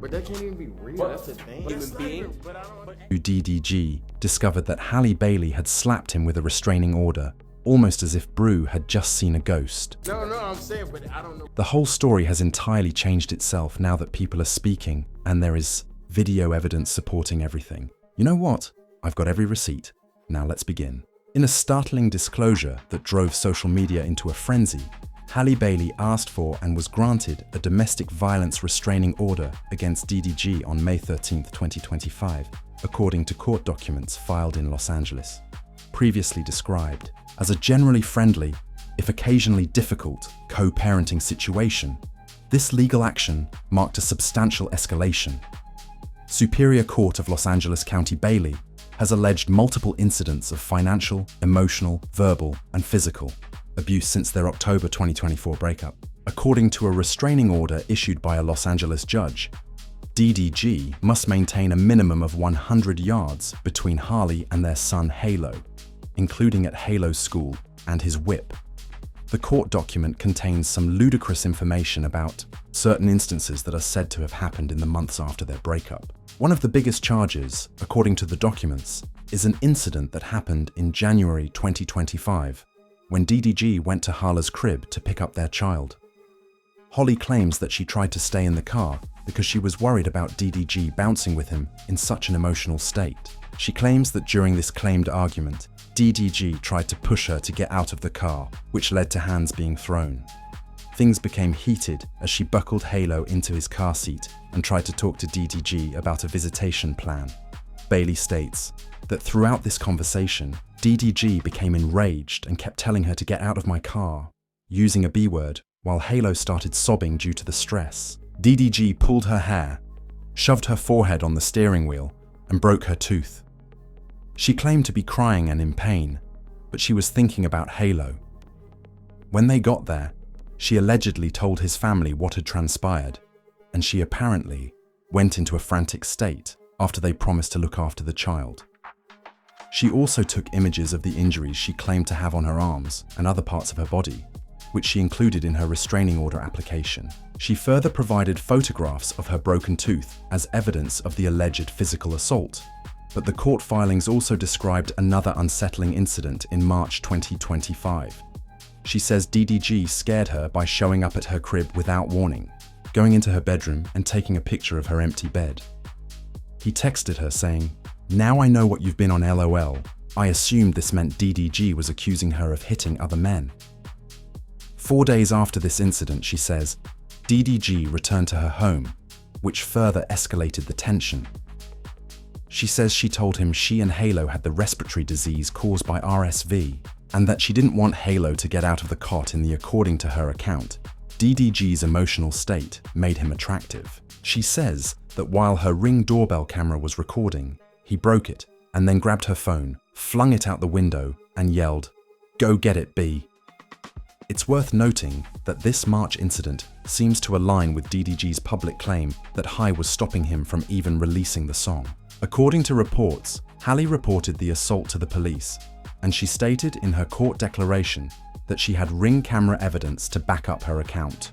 But that can't even be real. That's a thing. Human being. DDG discovered that Halle Bailey had slapped him with a restraining order, almost as if Brew had just seen a ghost. No, I'm saying, but I don't know. The whole story has entirely changed itself now that people are speaking and there is video evidence supporting everything. You know what? I've got every receipt. Now let's begin. In a startling disclosure that drove social media into a frenzy, Halle Bailey asked for and was granted a domestic violence restraining order against DDG on May 13, 2025, according to court documents filed in Los Angeles. Previously described as a generally friendly, if occasionally difficult, co-parenting situation, this legal action marked a substantial escalation. Superior Court of Los Angeles County Bailey has alleged multiple incidents of financial, emotional, verbal, and physical abuse since their October 2024 breakup. According to a restraining order issued by a Los Angeles judge, DDG must maintain a minimum of 100 yards between Halle and their son Halo, including at Halo's school and his whip. The court document contains some ludicrous information about certain instances that are said to have happened in the months after their breakup. One of the biggest charges, according to the documents, is an incident that happened in January 2025, when DDG went to Halle's crib to pick up their child. Holly claims that she tried to stay in the car because she was worried about DDG bouncing with him in such an emotional state. She claims that during this claimed argument, DDG tried to push her to get out of the car, which led to hands being thrown. Things became heated as she buckled Halo into his car seat and tried to talk to DDG about a visitation plan. Bailey states that throughout this conversation, DDG became enraged and kept telling her to get out of my car, using a B word, while Halo started sobbing due to the stress. DDG pulled her hair, shoved her forehead on the steering wheel, and broke her tooth. She claimed to be crying and in pain, but she was thinking about Halo. When they got there, she allegedly told his family what had transpired, and she apparently went into a frantic state after they promised to look after the child. She also took images of the injuries she claimed to have on her arms and other parts of her body, which she included in her restraining order application. She further provided photographs of her broken tooth as evidence of the alleged physical assault, but the court filings also described another unsettling incident in March 2025. She says DDG scared her by showing up at her crib without warning, going into her bedroom and taking a picture of her empty bed. He texted her saying, "Now I know what you've been on LOL. I assumed this meant DDG was accusing her of hitting other men." 4 days after this incident, she says, DDG returned to her home, which further escalated the tension. She says she told him she and Halo had the respiratory disease caused by RSV, and that she didn't want Halo to get out of the cot in the, according to her account, DDG's emotional state made him attractive. She says that while her Ring doorbell camera was recording, he broke it and then grabbed her phone, flung it out the window, and yelled, "Go get it, B." It's worth noting that this March incident seems to align with DDG's public claim that Halle was stopping him from even releasing the song. According to reports, Halle reported the assault to the police, and she stated in her court declaration that she had Ring camera evidence to back up her account.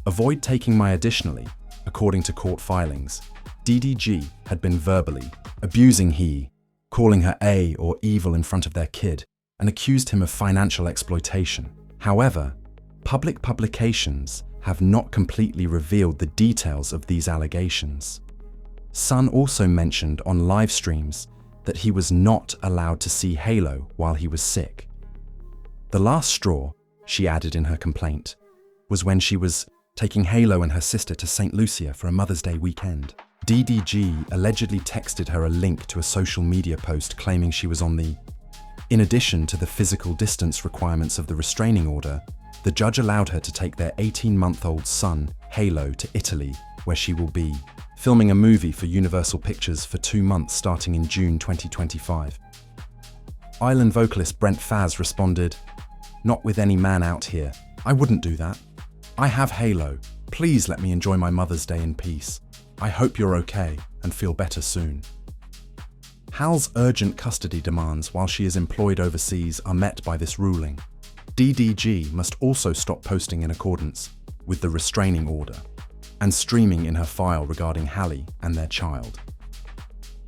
Avoid taking my additionally, according to court filings, DDG had been verbally abusing he, calling her A or evil in front of their kid, and accused him of financial exploitation. However, public publications have not completely revealed the details of these allegations. Sun also mentioned on live streams that he was not allowed to see Halo while he was sick. The last straw, she added in her complaint, was when she was taking Halo and her sister to St. Lucia for a Mother's Day weekend. DDG allegedly texted her a link to a social media post claiming she was on the. In addition to the physical distance requirements of the restraining order, the judge allowed her to take their 18-month-old son, Halo, to Italy, where she will be filming a movie for Universal Pictures for 2 months starting in June 2025. Island vocalist Brent Faz responded, "Not with any man out here. I wouldn't do that. I have Halo. Please let me enjoy my Mother's Day in peace. I hope you're okay and feel better soon." Hal's urgent custody demands while she is employed overseas are met by this ruling. DDG must also stop posting in accordance with the restraining order. and streaming in her file regarding Halle and their child.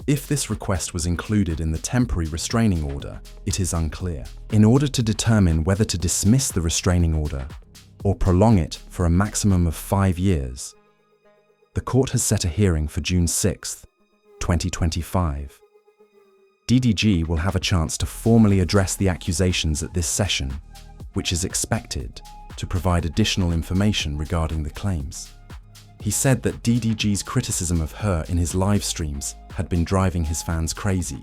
If this request was included in the temporary restraining order, it is unclear. In order to determine whether to dismiss the restraining order or prolong it for a maximum of 5 years, the court has set a hearing for June 6, 2025. DDG will have a chance to formally address the accusations at this session, which is expected to provide additional information regarding the claims. He said that DDG's criticism of her in his live streams had been driving his fans crazy,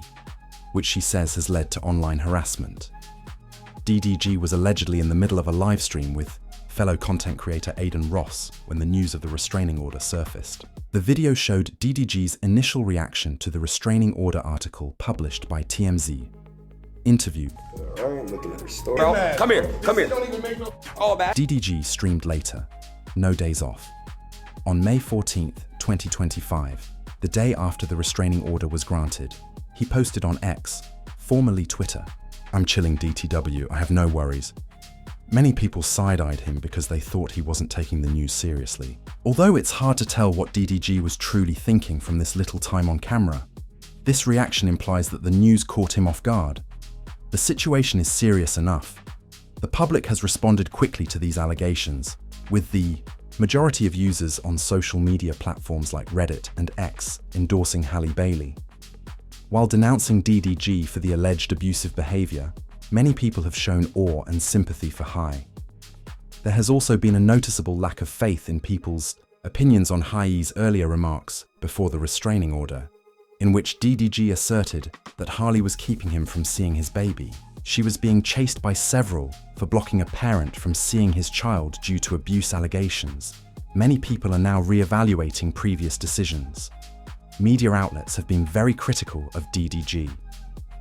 which she says has led to online harassment. DDG was allegedly in the middle of a live stream with fellow content creator Aiden Ross when the news of the restraining order surfaced. The video showed DDG's initial reaction to the restraining order article published by TMZ. Interview. Looking at her story. Bro, come here. All back. DDG streamed later, no days off. On May 14, 2025, the day after the restraining order was granted, he posted on X, formerly Twitter, "I'm chilling DTW, I have no worries." Many people side-eyed him because they thought he wasn't taking the news seriously. Although it's hard to tell what DDG was truly thinking from this little time on camera, this reaction implies that the news caught him off guard. The situation is serious enough. The public has responded quickly to these allegations, with the majority of users on social media platforms like Reddit and X endorsing Halle Bailey. While denouncing DDG for the alleged abusive behavior, many people have shown awe and sympathy for Halle. There has also been a noticeable lack of faith in people's opinions on Halle's earlier remarks before the restraining order, in which DDG asserted that Halle was keeping him from seeing his baby. She was being chased by several for blocking a parent from seeing his child due to abuse allegations. Many people are now re-evaluating previous decisions. Media outlets have been very critical of DDG.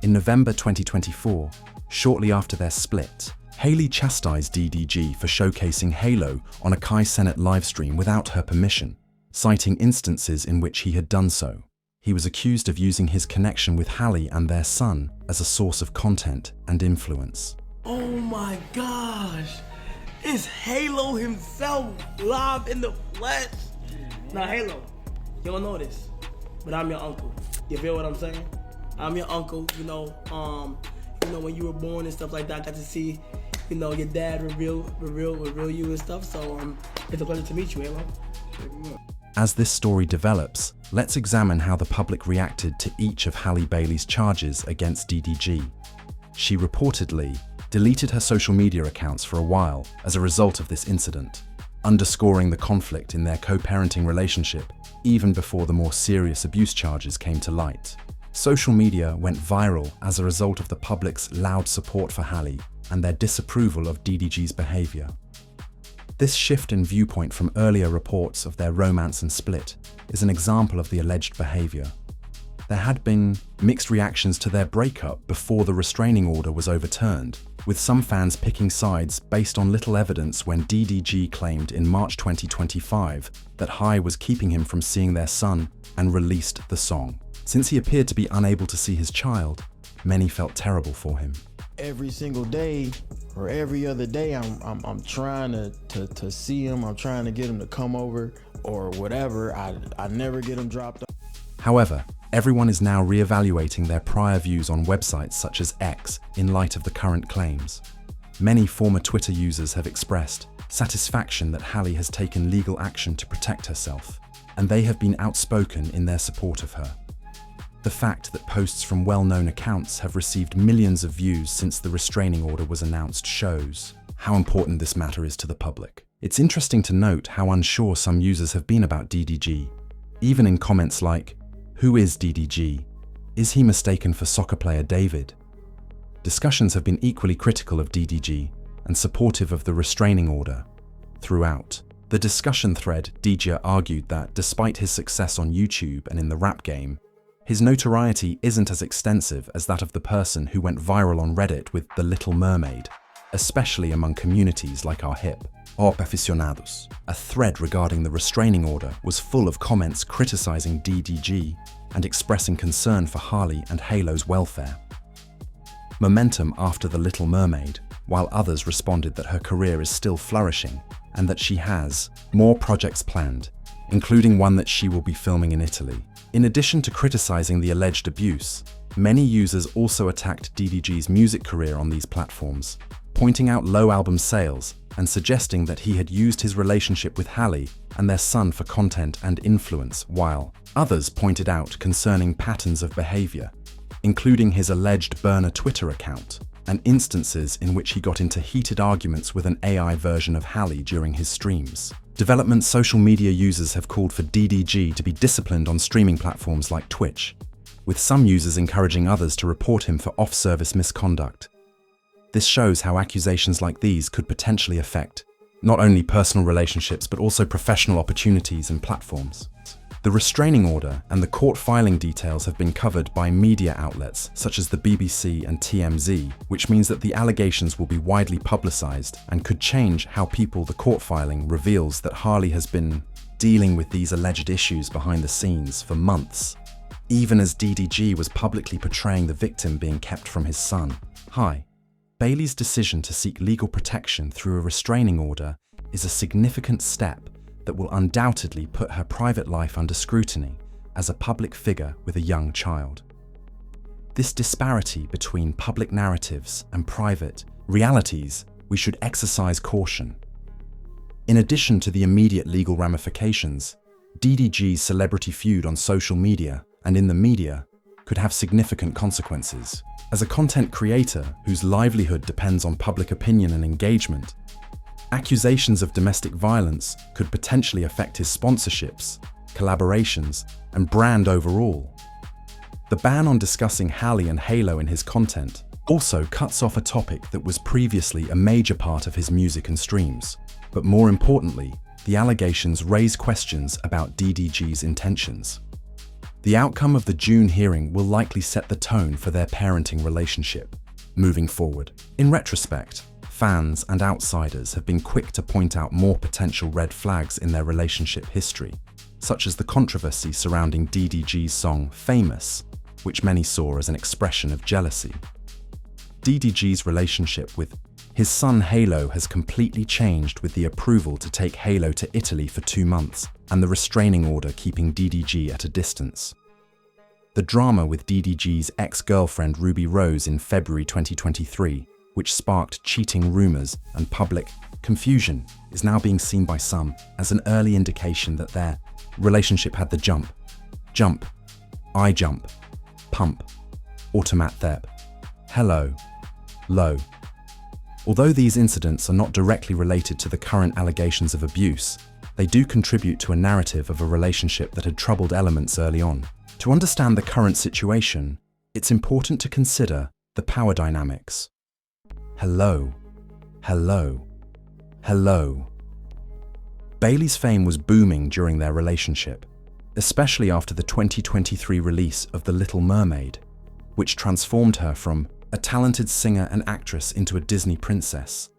In November 2024, shortly after their split, Halle chastised DDG for showcasing Halo on a Kai Cenat livestream without her permission, citing instances in which he had done so. He was accused of using his connection with Halle and their son as a source of content and influence. Oh my gosh, it's Halo himself live in the flesh. Now Halo, you don't know this, but I'm your uncle. You feel what I'm saying? I'm your uncle, when you were born and stuff like that, I got to see, your dad reveal you and stuff. So it's a pleasure to meet you, Halo. As this story develops, let's examine how the public reacted to each of Halle Bailey's charges against DDG. She reportedly deleted her social media accounts for a while as a result of this incident, underscoring the conflict in their co-parenting relationship even before the more serious abuse charges came to light. Social media went viral as a result of the public's loud support for Halle and their disapproval of DDG's behavior. This shift in viewpoint from earlier reports of their romance and split is an example of the alleged behavior. There had been mixed reactions to their breakup before the restraining order was overturned, with some fans picking sides based on little evidence when DDG claimed in March 2025 that Halle was keeping him from seeing their son and released the song. Since he appeared to be unable to see his child, many felt terrible for him. Every single day or every other day, I'm trying to see him. I'm trying to get him to come over or whatever. I never get him dropped off. However, everyone is now re-evaluating their prior views on websites such as X in light of the current claims. Many former Twitter users have expressed satisfaction that Halle has taken legal action to protect herself, and they have been outspoken in their support of her. The fact that posts from well-known accounts have received millions of views since the restraining order was announced shows how important this matter is to the public. It's interesting to note how unsure some users have been about DDG, even in comments like, "Who is DDG? Is he mistaken for soccer player David?" Discussions have been equally critical of DDG and supportive of the restraining order. Throughout the discussion thread, DJ argued that despite his success on YouTube and in the rap game, his notoriety isn't as extensive as that of the person who went viral on Reddit with The Little Mermaid, especially among communities like our hip, or aficionados. A thread regarding the restraining order was full of comments criticizing DDG and expressing concern for Halle and Halo's welfare. Momentum after The Little Mermaid, while others responded that her career is still flourishing and that she has more projects planned, including one that she will be filming in Italy. In addition to criticizing the alleged abuse, many users also attacked DDG's music career on these platforms, pointing out low album sales and suggesting that he had used his relationship with Halle and their son for content and influence, while others pointed out concerning patterns of behavior, including his alleged burner Twitter account and instances in which he got into heated arguments with an AI version of Halle during his streams. Development social media users have called for DDG to be disciplined on streaming platforms like Twitch, with some users encouraging others to report him for off-service misconduct. This shows how accusations like these could potentially affect not only personal relationships but also professional opportunities and platforms. The restraining order and the court filing details have been covered by media outlets such as the BBC and TMZ, which means that the allegations will be widely publicized and could change how the court filing reveals that Halle has been dealing with these alleged issues behind the scenes for months, even as DDG was publicly portraying the victim being kept from his son. Hi. Bailey's decision to seek legal protection through a restraining order is a significant step that will undoubtedly put her private life under scrutiny as a public figure with a young child. This disparity between public narratives and private realities, we should exercise caution. In addition to the immediate legal ramifications, DDG's celebrity feud on social media and in the media could have significant consequences. As a content creator whose livelihood depends on public opinion and engagement, accusations of domestic violence could potentially affect his sponsorships, collaborations, and brand overall. The ban on discussing Halle and Halo in his content also cuts off a topic that was previously a major part of his music and streams. But more importantly, the allegations raise questions about DDG's intentions. The outcome of the June hearing will likely set the tone for their parenting relationship moving forward. In retrospect, fans and outsiders have been quick to point out more potential red flags in their relationship history, such as the controversy surrounding DDG's song Famous, which many saw as an expression of jealousy. DDG's relationship with his son Halo has completely changed with the approval to take Halo to Italy for 2 months and the restraining order keeping DDG at a distance. The drama with DDG's ex-girlfriend Ruby Rose in February 2023, which sparked cheating rumors and public confusion, is now being seen by some as an early indication that their relationship had the jump, I jump, pump, automat thep, hello, low. Although these incidents are not directly related to the current allegations of abuse, they do contribute to a narrative of a relationship that had troubled elements early on. To understand the current situation, it's important to consider the power dynamics. Hello, hello, hello. Bailey's fame was booming during their relationship, especially after the 2023 release of The Little Mermaid, which transformed her from a talented singer and actress into a Disney princess.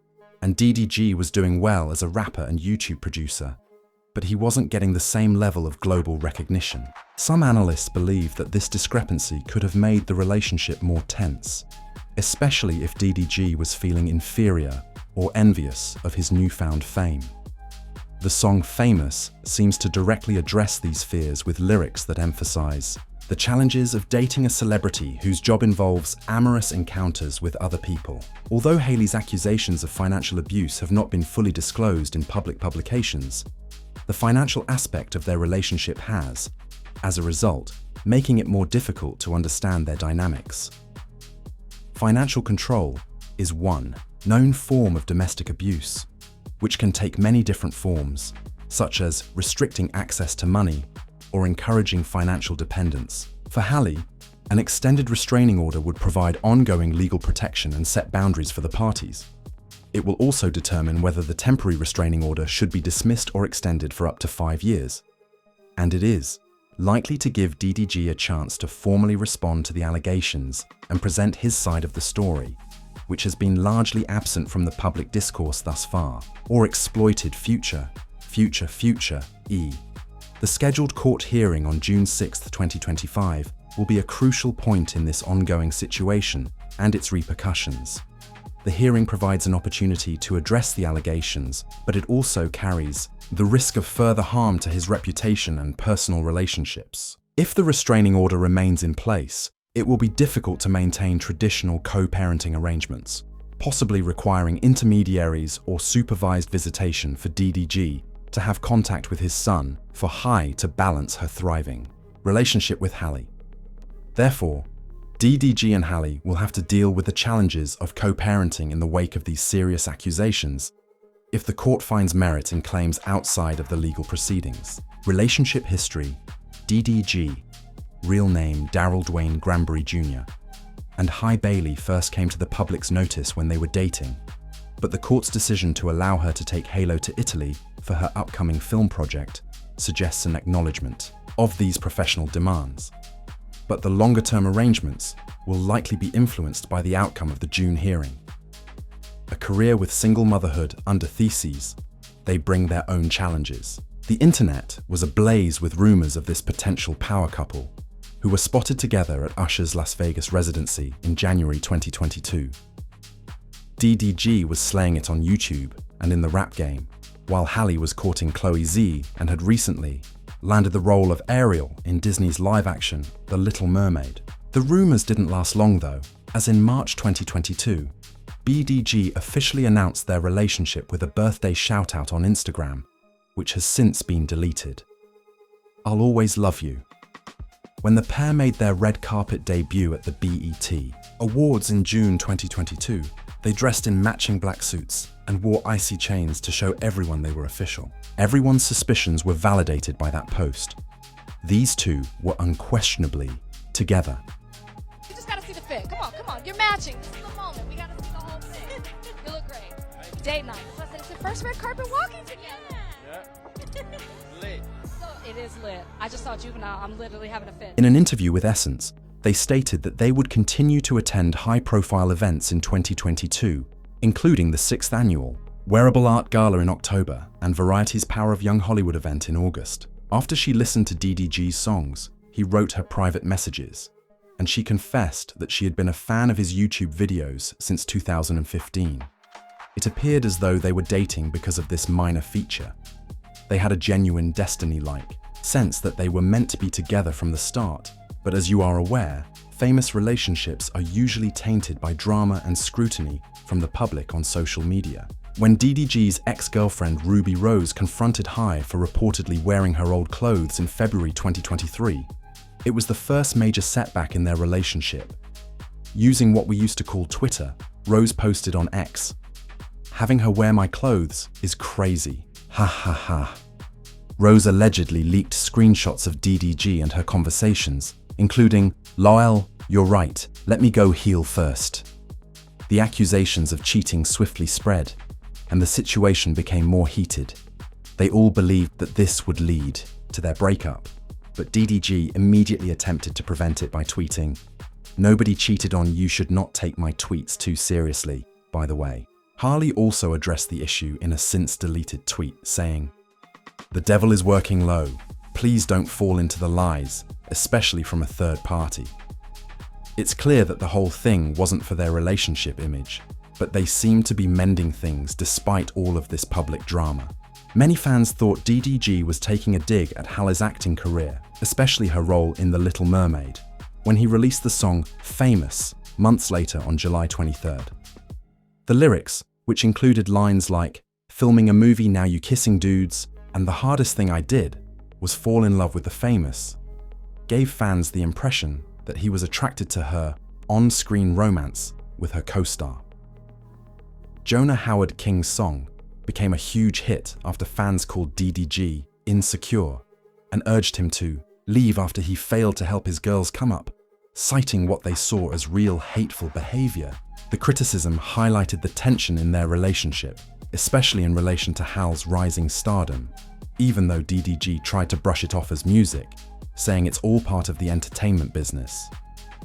And DDG was doing well as a rapper and YouTube producer, but he wasn't getting the same level of global recognition. Some analysts believe that this discrepancy could have made the relationship more tense, especially if DDG was feeling inferior or envious of his newfound fame. The song Famous seems to directly address these fears with lyrics that emphasize the challenges of dating a celebrity whose job involves amorous encounters with other people. Although Hailey's accusations of financial abuse have not been fully disclosed in public publications, the financial aspect of their relationship has, as a result, making it more difficult to understand their dynamics. Financial control is one known form of domestic abuse, which can take many different forms, such as restricting access to money or encouraging financial dependence. For Halle, an extended restraining order would provide ongoing legal protection and set boundaries for the parties. It will also determine whether the temporary restraining order should be dismissed or extended for up to 5 years. And it is likely to give DDG a chance to formally respond to the allegations and present his side of the story, which has been largely absent from the public discourse thus far, or exploited future. The scheduled court hearing on June 6, 2025 will be a crucial point in this ongoing situation and its repercussions. the hearing provides an opportunity to address the allegations, but it also carries the risk of further harm to his reputation and personal relationships. If the restraining order remains in place, it will be difficult to maintain traditional co-parenting arrangements, possibly requiring intermediaries or supervised visitation for DDG to have contact with his son for Halle to balance her thriving relationship with Halle. Therefore, DDG and Halle will have to deal with the challenges of co-parenting in the wake of these serious accusations if the court finds merit in claims outside of the legal proceedings. Relationship history: DDG, real name Darrell Dwayne Granbury Jr., and Halle Bailey first came to the public's notice when they were dating, but the court's decision to allow her to take Halo to Italy for her upcoming film project suggests an acknowledgement of these professional demands. But the longer-term arrangements will likely be influenced by the outcome of the June hearing. A career with single motherhood under theses, they bring their own challenges. The internet was ablaze with rumors of this potential power couple, who were spotted together at Usher's Las Vegas residency in January 2022. DDG was slaying it on YouTube and in the rap game, while Halle was courting Chloe Z and had recently landed the role of Ariel in Disney's live-action The Little Mermaid. The rumors didn't last long though, as in March 2022, DDG officially announced their relationship with a birthday shout-out on Instagram, which has since been deleted. I'll always love you. When the pair made their red carpet debut at the BET Awards in June 2022, they dressed in matching black suits and wore icy chains to show everyone they were official. Everyone's suspicions were validated by that post. These two were unquestionably together. You just gotta see the fit. Come on, you're matching. This is the moment. We gotta see the whole thing. You look great. Date night. Plus, it's the first red carpet walking together. Yeah. Lit. So it is lit. I just saw Juvenile. I'm literally having a fit. In an interview with Essence, they stated that they would continue to attend high-profile events in 2022, including the 6th annual Wearable Art Gala in October and Variety's Power of Young Hollywood event in August. After she listened to DDG's songs, he wrote her private messages, and she confessed that she had been a fan of his YouTube videos since 2015. It appeared as though they were dating because of this minor feature. They had a genuine destiny-like sense that they were meant to be together from the start, but as you are aware, famous relationships are usually tainted by drama and scrutiny from the public on social media. When DDG's ex-girlfriend Ruby Rose confronted Halle for reportedly wearing her old clothes in February 2023, it was the first major setback in their relationship. Using what we used to call Twitter, Rose posted on X, "Having her wear my clothes is crazy. Ha ha ha." Rose allegedly leaked screenshots of DDG and her conversations, including, "Lol, you're right, let me go heal first." The accusations of cheating swiftly spread, and the situation became more heated. They all believed that this would lead to their breakup, but DDG immediately attempted to prevent it by tweeting, "Nobody cheated on you, should not take my tweets too seriously, by the way." Halle also addressed the issue in a since-deleted tweet, saying, "The devil is working low. Please don't fall into the lies, especially from a third party." It's clear that the whole thing wasn't for their relationship image, but they seem to be mending things despite all of this public drama. Many fans thought DDG was taking a dig at Halle's acting career, especially her role in The Little Mermaid, when he released the song Famous months later on July 23rd. The lyrics, which included lines like, "Filming a movie, now you kissing dudes," and "the hardest thing I did was fall in love with the famous," gave fans the impression that he was attracted to her on-screen romance with her co-star. Jonah Howard King's song became a huge hit after fans called DDG insecure and urged him to leave after he failed to help his girls come up, citing what they saw as real hateful behavior. The criticism highlighted the tension in their relationship, especially in relation to Hal's rising stardom, even though DDG tried to brush it off as music, saying it's all part of the entertainment business.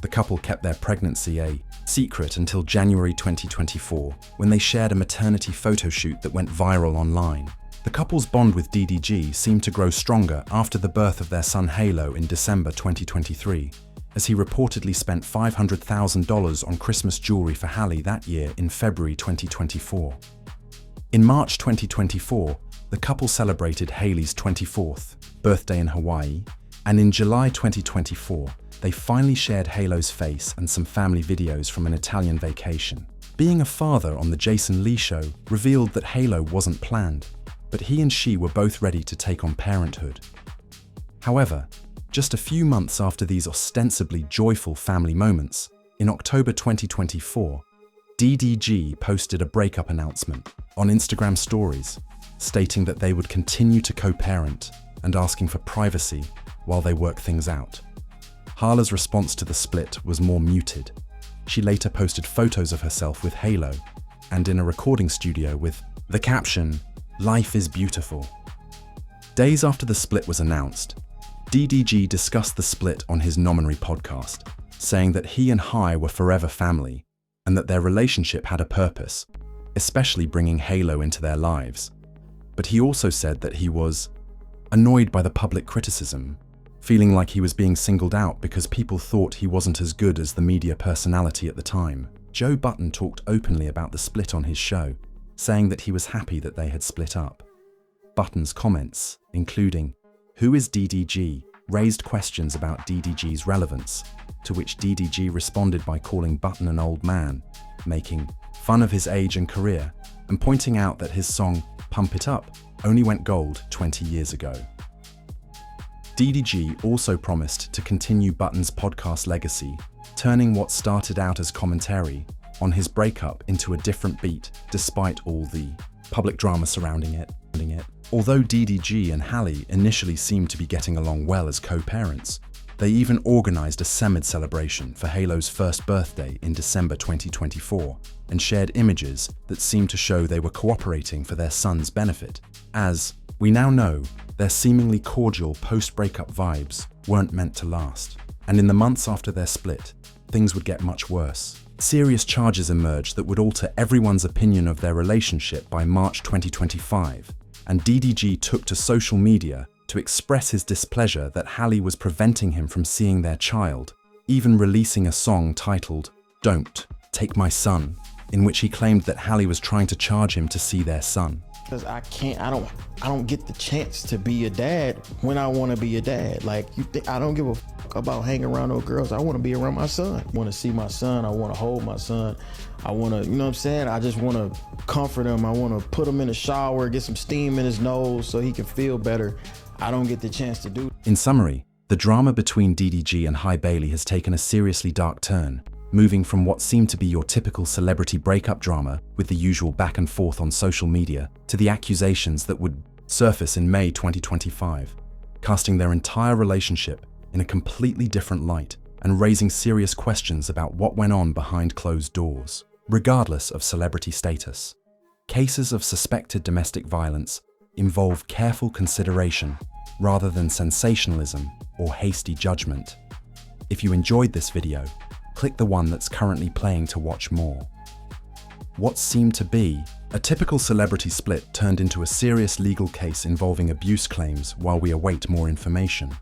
The couple kept their pregnancy a secret until January 2024, when they shared a maternity photo shoot that went viral online. The couple's bond with DDG seemed to grow stronger after the birth of their son Halo in December 2023, as he reportedly spent $500,000 on Christmas jewelry for Halle that year in February 2024. In March 2024, the couple celebrated Halle's 24th birthday in Hawaii, and in July 2024, they finally shared Halo's face and some family videos from an Italian vacation. Being a father on the Jason Lee Show revealed that Halo wasn't planned, but he and she were both ready to take on parenthood. However, just a few months after these ostensibly joyful family moments, in October 2024, DDG posted a breakup announcement on Instagram stories, stating that they would continue to co-parent and asking for privacy while they work things out. Halle's response to the split was more muted. She later posted photos of herself with Halo and in a recording studio with the caption, "Life is beautiful." Days after the split was announced, DDG discussed the split on his Nominary podcast, saying that he and Hai were forever family and that their relationship had a purpose, especially bringing Halo into their lives. But he also said that he was annoyed by the public criticism, feeling like he was being singled out because people thought he wasn't as good as the media personality at the time. Joe Budden talked openly about the split on his show, saying that he was happy that they had split up. Budden's comments, including, "Who is DDG?" raised questions about DDG's relevance, to which DDG responded by calling Budden an old man, making fun of his age and career, and pointing out that his song, "Pump It Up," only went gold 20 years ago. DDG also promised to continue Budden's podcast legacy, turning what started out as commentary on his breakup into a different beat despite all the public drama surrounding it. Although DDG and Halle initially seemed to be getting along well as co-parents, they even organized a Semid celebration for Halo's first birthday in December 2024 and shared images that seemed to show they were cooperating for their son's benefit. As we now know, their seemingly cordial post-breakup vibes weren't meant to last, and in the months after their split, things would get much worse. Serious charges emerged that would alter everyone's opinion of their relationship by March 2025, and DDG took to social media to express his displeasure that Halle was preventing him from seeing their child, even releasing a song titled "Don't Take My Son," in which he claimed that Halle was trying to charge him to see their son. Because I don't get the chance to be a dad when I want to be a dad. Like, you think I don't give a fuck about hanging around those girls. I want to be around my son. I want to see my son. I want to hold my son. I want to, you know what I'm saying? I just want to comfort him. I want to put him in the shower, get some steam in his nose so he can feel better. I don't get the chance to do. In summary, the drama between DDG and Halle Bailey has taken a seriously dark turn, moving from what seemed to be your typical celebrity breakup drama with the usual back and forth on social media to the accusations that would surface in May 2025, casting their entire relationship in a completely different light and raising serious questions about what went on behind closed doors. Regardless of celebrity status, cases of suspected domestic violence involve careful consideration rather than sensationalism or hasty judgment. If you enjoyed this video, click the one that's currently playing to watch more. What seemed to be a typical celebrity split turned into a serious legal case involving abuse claims while we await more information.